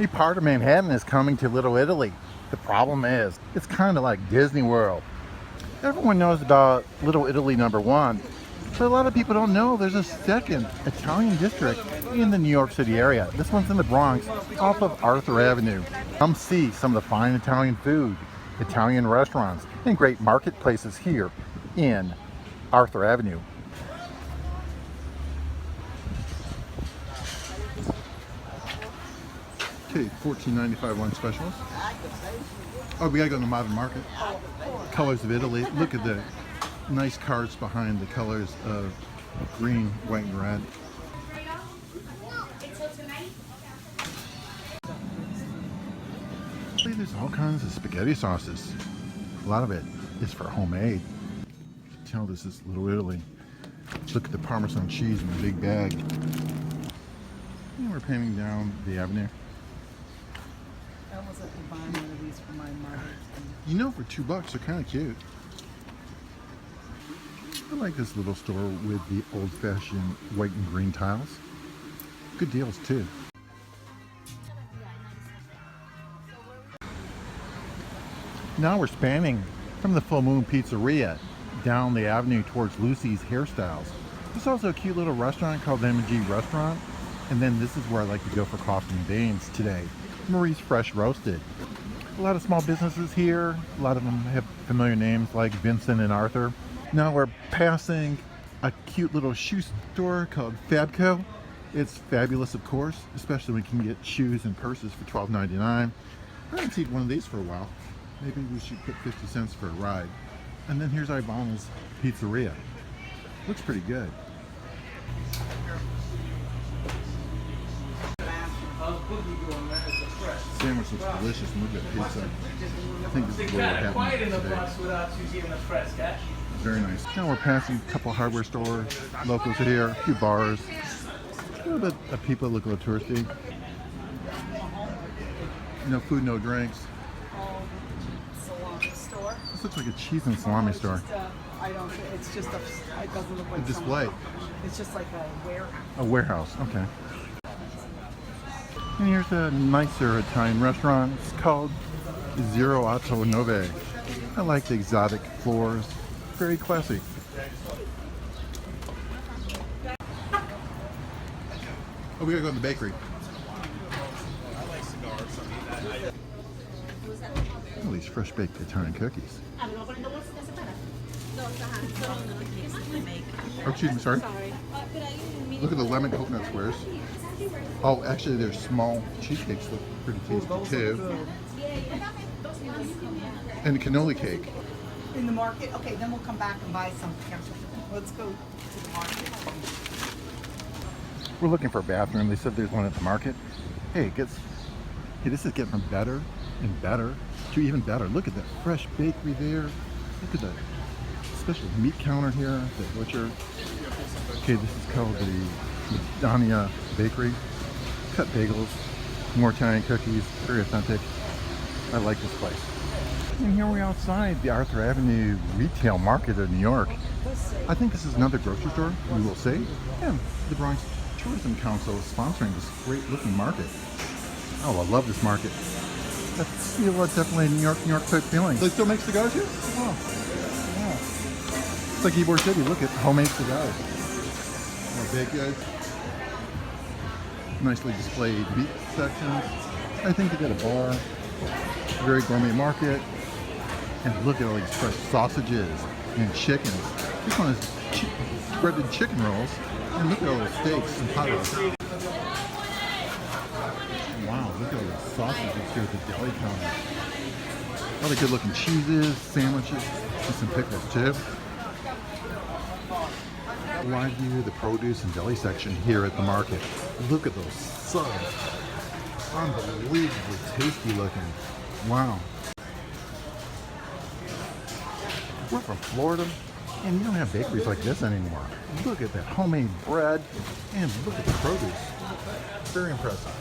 A part of Manhattan is coming to Little Italy. The problem is, it's kind of like Disney World. Everyone knows about Little Italy #1, but a lot of people don't know there's a second Italian district in the New York City area. This one's in the Bronx, off of Arthur Avenue. Come see some of the fine Italian food, Italian restaurants, and great marketplaces here in Arthur Avenue. Okay, $14.95 one specials. Oh, we gotta go to the modern market. Colors of Italy. Look at the nice cards behind the colors of green, white, and red. There's all kinds of spaghetti sauces. A lot of it is for homemade. You can tell this is Little Italy. Look at the Parmesan cheese in the big bag. And we're painting down the avenue. I was at the buying one of these for my mother. You know, for $2, they're kind of cute. I like this little store with the old-fashioned white and green tiles. Good deals too. Now we're spanning from the Full Moon Pizzeria down the avenue towards Lucy's Hairstyles. There's also a cute little restaurant called Madonia Restaurant, and then this is where I like to go for coffee and beans today. Marie's Fresh Roasted. A lot of small businesses here. A lot of them have familiar names like Vincent and Arthur. Now we're passing a cute little shoe store called Fabco. It's fabulous, of course, especially when you can get shoes and purses for $12.99. I haven't seen one of these for a while. Maybe we should put 50 cents for a ride. And then here's Ivana's Pizzeria. Looks pretty good. Sandwich looks delicious, and look at pizza. I think this is where we're having today. Very nice. Now we're passing a couple hardware stores, locals here, a few bars, a little bit of people that look a little touristy. No food, no drinks. Salami store. This looks like a cheese and salami store. I don't. It's just a. It doesn't look like A display. It's just like a warehouse. A warehouse. Okay. And here's a nicer Italian restaurant. It's called Otto Nove. I like the exotic floors. Very classy. Oh, we gotta go to the bakery. Oh, these fresh baked Italian cookies. Oh, excuse me, sorry. Look at the lemon coconut squares. Oh, actually, their small cheesecakes look pretty tasty too. And a cannoli cake. In the market? Okay, then we'll come back and buy something. Let's go to the market. We're looking for a bathroom. They said there's one at the market. Hey, this is getting better and better to even better. Look at that fresh bakery there. Look at that special meat counter here, the butcher. Okay, this is called the Madonia Bakery. Cut bagels, more Italian cookies, very authentic. I like this place. And here we're outside the Arthur Avenue Retail Market of New York. I think this is another grocery store, we will see. And the Bronx Tourism Council is sponsoring this great looking market. Oh, I love this market. That's definitely a New York type feeling. They still make cigars here? Oh, wow. It's like Ybor City. Look at homemade cigars. More baked goods. Nicely displayed meat sections. I think they got a bar. Very gourmet market. And look at all these fresh sausages and chickens. This one is breaded chicken rolls. And look at all the steaks and hot dogs. Wow, look at all the sausages here at the deli counter. All the good looking cheeses, sandwiches, and some pickles too. Wide view of the produce and deli section here at the market. Look at those subs. Unbelievably tasty looking. Wow. We're from Florida, and you don't have bakeries like this anymore. Look at that homemade bread, and look at the produce. Very impressive.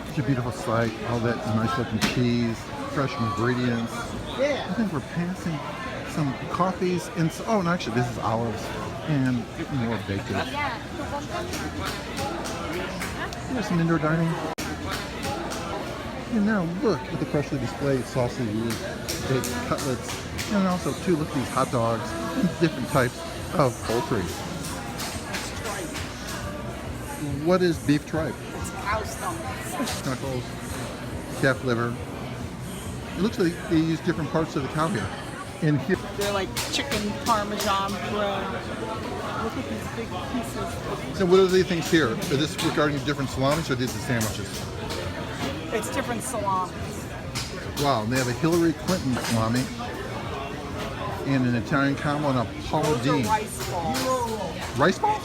It's a beautiful sight. All that nice looking cheese, fresh ingredients. I think we're passing some coffees and oh, and actually this is olives and more baked goods. Here's some indoor dining. And now look at the freshly displayed sausages, baked cutlets, and also too, look at these hot dogs and different types of poultry. What is beef tripe? It's cow stomachs. Knuckles, calf liver. It looks like they use different parts of the cow here. And here, They're like chicken parmesan bread. Look at these big pieces. so what are the things here? Is this regarding different salamis or these are sandwiches? It's different salamis. Wow, and they have a Hillary Clinton salami and an Italian combo and a Paula Those are Deen. rice balls. Rice balls?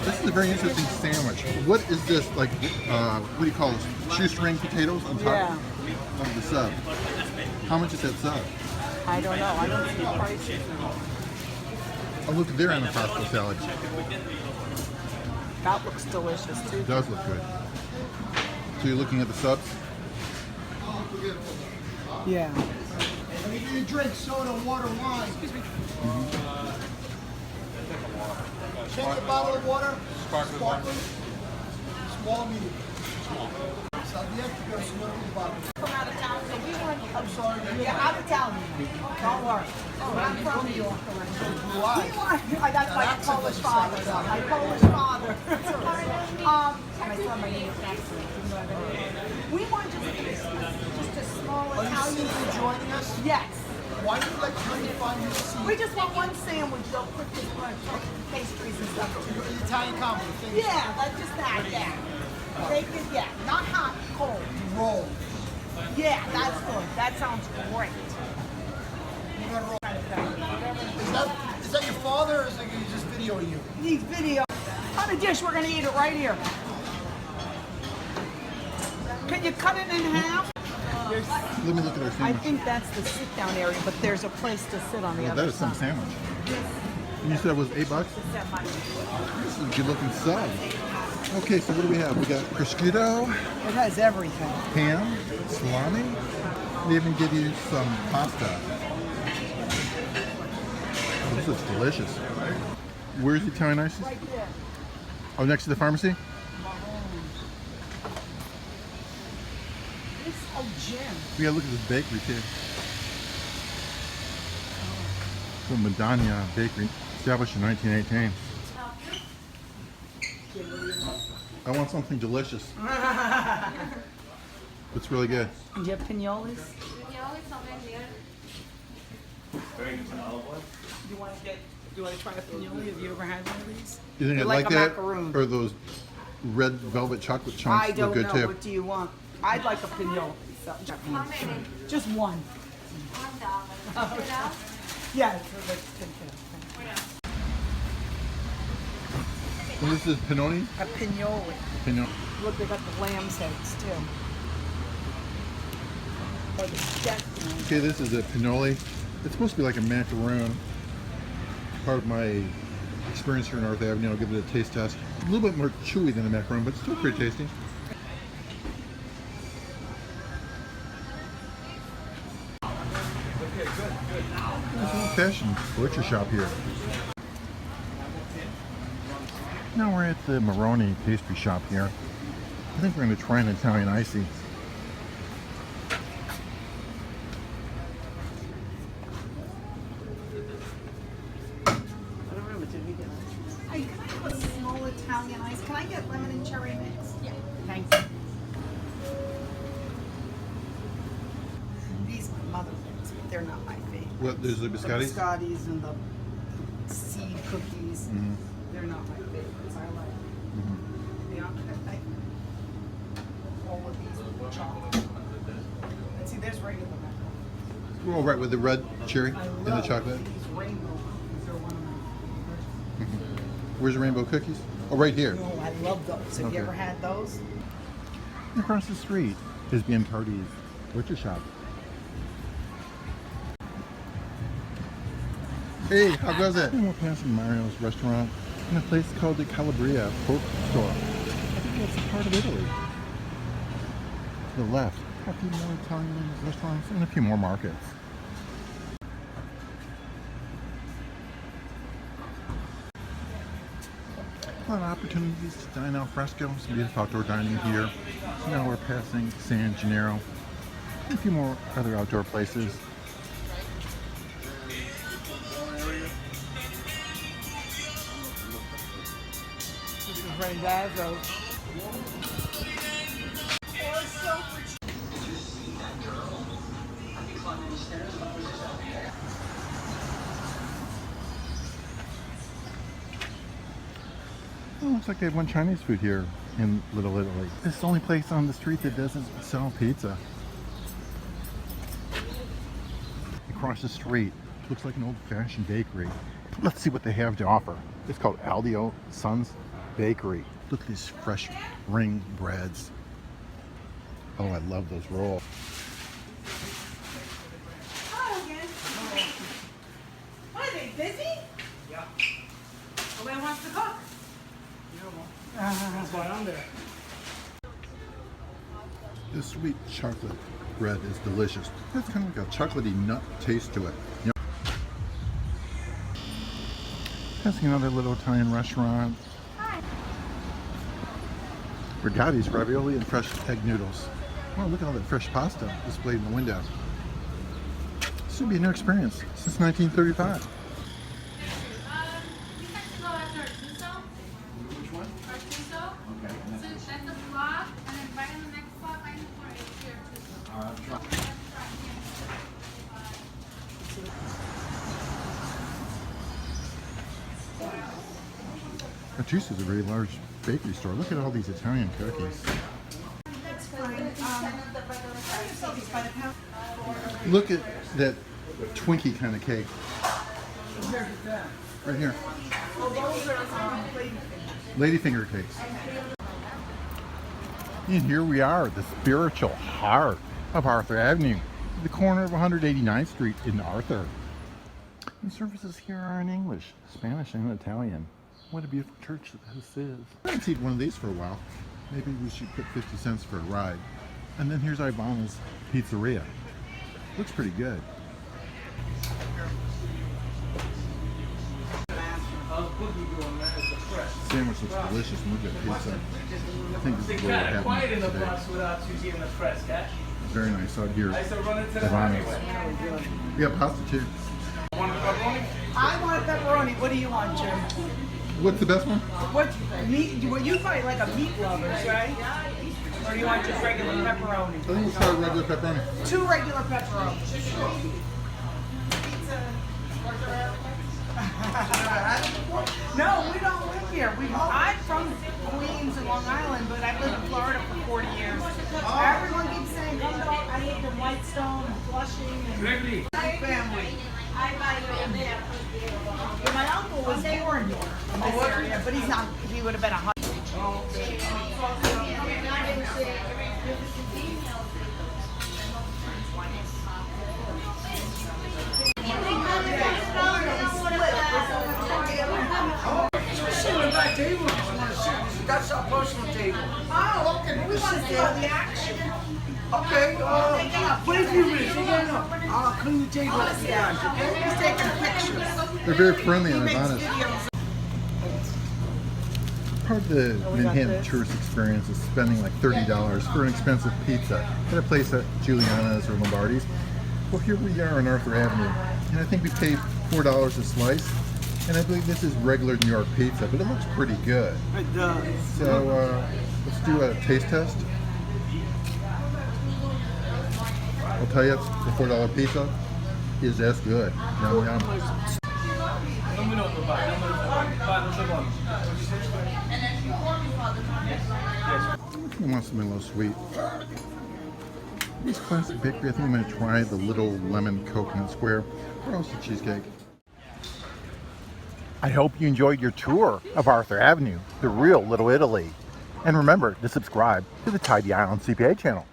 This is a very interesting sandwich. What is this, like, what do you call this? Shoestring potatoes on top Yeah. of the sub. How much is that sub? I don't know. I don't see prices. Oh, look, they're on a pasta salad. That looks delicious too. It does look good. So you're looking at the subs? Yeah. If you drink soda, water, wine. Excuse me. Take a bottle of water. Sparkling. Small, medium. Small. From out of town, so we want. I'm sorry. Yeah, out of town. Don't worry. Oh, I'm from New York. I got my Polish father. My Polish father. My son, my name is Pastry. We want just a small Italian. You joining us? Yes. Why do you like trying to find your seat? We just want one sandwich. They'll put this pastries and stuff. The Italian combo. The thing Yeah, that's just that. Yeah. Bacon, yeah. Not hot, cold. roll. Yeah, that's good. That sounds great. You got roll. Is that your father or is he just videoing you? These video on a dish, we're gonna eat it right here. Can you cut it in half? Let me look at our I sandwich. think that's the sit-down area, but there's a place to sit on the Well, other that is some side. sandwich. And you said it was $8? This is a good looking sub. Okay, so what do we have? We got prosciutto, It has everything. ham, salami. They even give you some pasta. Oh, this looks delicious. Where's the Italian ices? Right there. Oh, next to the pharmacy? This, oh, Jim. We gotta look at this bakery too. The Madonia Bakery, established in 1918. I want something delicious. It's really good. Do you have pinoles? Do you want to try a pinole? Have you ever had one of these? You think They're I'd like like a that? macaroon. Or those red velvet chocolate chunks I look don't good know. too. What do you want? I'd like a pinole. Just one. Yeah, it's like And this is pinoni? a pinole. Pinot. Look, they got the lamb's heads too. Or the steak. Okay, this is a pinoli. It's supposed to be like a macaroon. Part of my experience here in North Avenue. I'll give it a taste test. A little bit more chewy than a macaroon, but still pretty tasty. There's an old-fashioned butcher shop here. Now we're at the Morrone pastry shop here. I think we're going to try an Italian icy. Hey, can I have a small Italian ice? Can I get lemon and cherry mix? Yeah. Thank you. These are my mother things, but they're not my favorite. What, there's the The biscottis? biscottis and the seed cookies. They're not my favorites. I like all of these with chocolate. And see, there's regular macaroni. Oh, right, with the red cherry I and the love chocolate. these rainbow cookies. They're one of my favorites. Where's the rainbow cookies? Oh, right here. No, I love those. Have Okay. you ever had those? Across the street is Biancardi's butcher shop. Hey, how goes it? We're passing Mario's restaurant in a place called the Calabria Folk Store. I think that's part of Italy. To the left, a few more Italian restaurants and a few more markets. lot of opportunities to dine al fresco, some beautiful outdoor dining here. Now we're passing San Gennaro, and a few more other outdoor places. This is Randazzo. Oh, looks like they have one Chinese food here in Little Italy. This is the only place on the street that doesn't sell pizza. Across the street, looks like an old-fashioned bakery. Let's see what they have to offer. It's called Addeo Son's Bakery. Look at these fresh ring breads. Oh, I love those rolls. Hello again. What, are they busy? Yeah. Who wants to cook? That's why I'm there. This sweet chocolate bread is delicious. It's kind of like a chocolatey nut taste to it. Yep. Passing another little Italian restaurant. Borgatti's Ravioli and fresh egg noodles. Wow, look at all that fresh pasta displayed in the window. This would be a new experience since 1935. Which one? Artuso. Okay. So that's the block, and then right on the next block, I need for Artuso. I'll try. Artuso is a very large bakery store. Look at all these Italian cookies. Look at that Twinkie kind of cake. Right here. Ladyfinger cakes. And here we are, the spiritual heart of Arthur Avenue, the corner of 189th Street in Arthur. The services here are in English, Spanish, and Italian. What a beautiful church this is. I haven't seen one of these for a while. Maybe we should put 50 cents for a ride. And then here's Ivana's Pizzeria. Looks pretty good. Sandwich looks delicious. And look at pizza. I think this is what we're Quiet in having the today. bus without you seeing the press, catch? Very nice out here. I used to run into the Ivana's. We have pasta too. Want a pepperoni? I want a pepperoni. What do you want, Jim? What's the best one? What meat? Well, you probably like a meat lovers, right? Or do you want just regular pepperoni? I think we'll start with regular pepperoni. 2 regular pepperonis. No, we don't live here. I'm from Queens and Long Island, but I've lived in Florida for 40 years. Everyone keeps saying, come to I lived in Whitestone and Flushing and Gregory. big family. My uncle was born here in this area, but he's not. He would have been 100. That's our personal table. Oh, okay. We want to see all the action. Okay, what if you wish? I'll clean the table up for you guys, okay? He's taking pictures. They're very friendly He and makes honest. videos. Part of the we got Manhattan this. tourist experience is spending like $30 for an expensive pizza at a place at Giuliana's or Lombardi's. Well, here we are on Arthur Avenue, and I think we paid $4 a slice, and I believe this is regular New York pizza, but it looks pretty good. It does. So let's do a taste test. I'll tell you, the $4 pizza is as good. Yum, yum. Non mi noto, vai, non un secondo. I want something a little sweet. This classic bakery, I think I'm going to try the little lemon coconut square or also cheesecake. I hope you enjoyed your tour of Arthur Avenue, the real Little Italy. And remember to subscribe to the Tidy Island CPA channel.